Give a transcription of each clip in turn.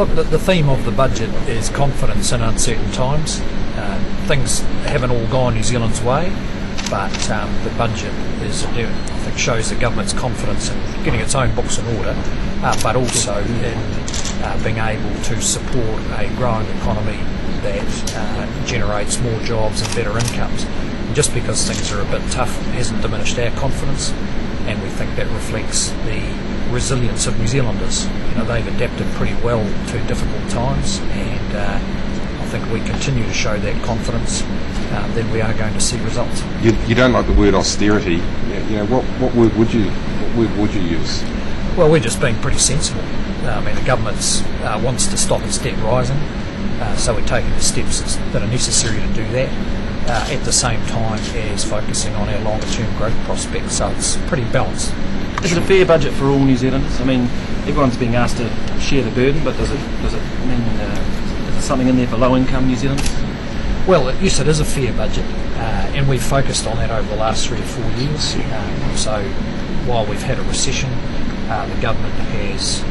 Look, the theme of the budget is confidence in uncertain times. Things haven't all gone New Zealand's way, but the budget I think shows the government's confidence in getting its own books in order, but also in being able to support a growing economy that generates more jobs and better incomes. And just because things are a bit tough hasn't diminished our confidence, and we think that reflects the resilience of New Zealanders. They've adapted pretty well to difficult times, and I think we continue to show that confidence, then we are going to see results. You don't like the word austerity. What word would you use? Well, we're just being pretty sensible. The government wants to stop its debt rising, so we're taking the steps that are necessary to do that, at the same time as focusing on our longer term growth prospects, so it's pretty balanced. Is it a fair budget for all New Zealanders? Everyone's being asked to share the burden, but does it mean is there something in there for low income New Zealanders? Well, yes, it is a fair budget, and we've focused on that over the last 3 or 4 years. So while we've had a recession, the government has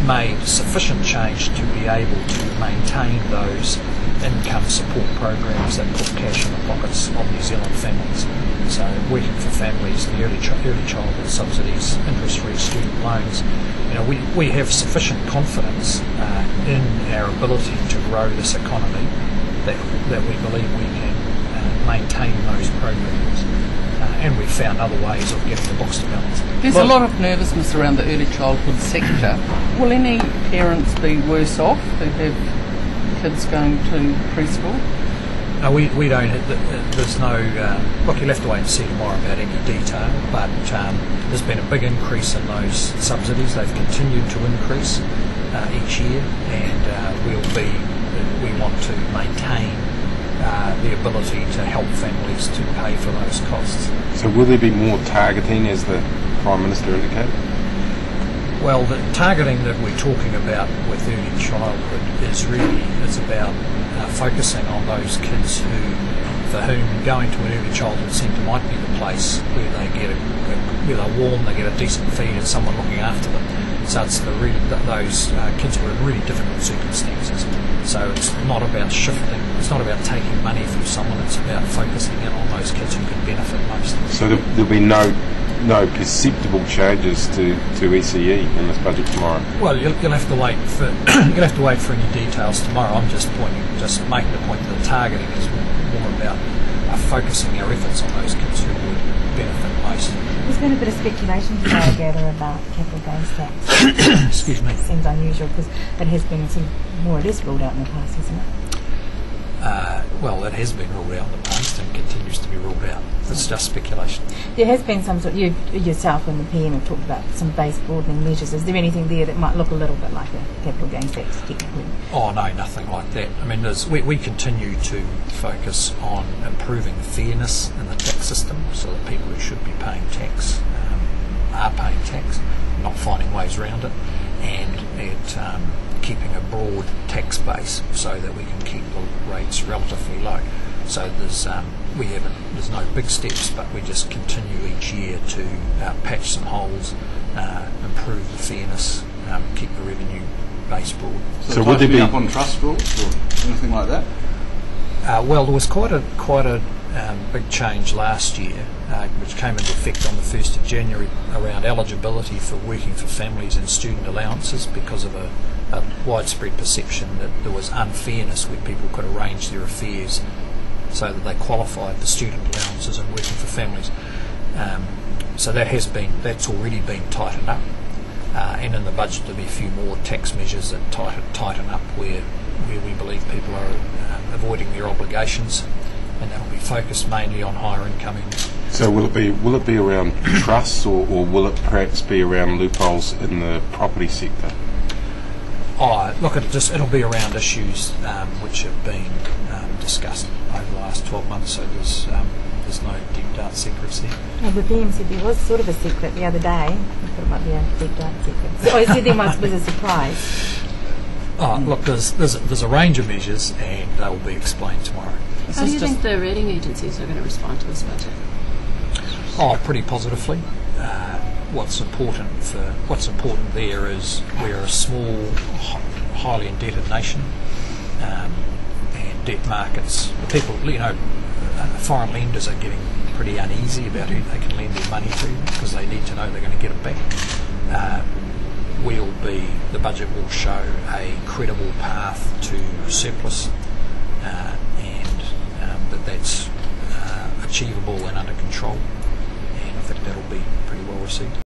made sufficient change to be able to maintain those income support programs that put cash in the pockets of New Zealand families. So working for families, the early childhood subsidies, interest-free student loans. We have sufficient confidence in our ability to grow this economy that we believe we can maintain those programs. And we've found other ways of getting the books to balance. There's a lot of nervousness around the early childhood sector. Will any parents be worse off who have kids going to preschool? No, we don't. There's no. Look, you'll have to wait and see tomorrow about any detail. But there's been a big increase in those subsidies. They've continued to increase each year, and we want to maintain the ability to help families to pay for those costs. So will there be more targeting, as the Prime Minister indicated? Well, the targeting that we're talking about with early childhood is about focusing on those kids for whom going to an early childhood centre might be the place where where they're warm, they get a decent feed and someone looking after them. So it's those kids who are in really difficult circumstances. So it's not about shifting, it's not about taking money from someone, it's about focusing in on those kids who can benefit most. So there'll be no perceptible changes to ECE in this budget tomorrow? Well, you'll have to wait for any details tomorrow. I'm just making the point that the targeting is more about focusing our efforts on those kids who would benefit most. There's been a bit of speculation today, I gather, about capital gains tax. Excuse me. It seems unusual because it has been sort of more or less ruled out in the past, hasn't it? Well, it has been ruled out in the past and continues to be ruled out. It's just speculation. There has been some sort. You yourself and the PM have talked about some base broadening measures. Is there anything there that might look a little bit like a capital gains tax technically? Oh no, nothing like that. We continue to focus on improving the fairness in the tax system, so that people who should be paying tax are paying tax, not finding ways around it, and at keeping a broad tax base so that we can keep the rates relatively low. So there's no big steps, but we just continue each year to patch some holes, improve the fairness, keep the revenue base broad. So would there be up on trust rules or anything like that? Well, there was quite a big change last year, which came into effect on the 1st of January around eligibility for working for families and student allowances because of a widespread perception that there was unfairness where people could arrange their affairs so that they qualified for student allowances and working for families. So that's already been tightened up, and in the budget there'll be a few more tax measures that tighten up where we believe people are avoiding their obligations, and that'll be focused mainly on higher income earners. So will it be around trusts, or will it perhaps be around loopholes in the property sector? Look, it'll be around issues which have been discussed over the last 12 months, so there's no deep dark secrets there. Well, the PM said there was sort of a secret the other day. I thought it might be a deep dark secret. So I said there was a surprise. Look, there's a range of measures, and they will be explained tomorrow. How do you think the rating agencies are going to respond to this budget? Pretty positively. What's important there is we're a small, highly indebted nation, and debt markets. People, foreign lenders are getting pretty uneasy about who they can lend their money to because they need to know they're going to get it back. The budget will show a credible path to surplus, and that's achievable and under control, and I think that'll be pretty well received.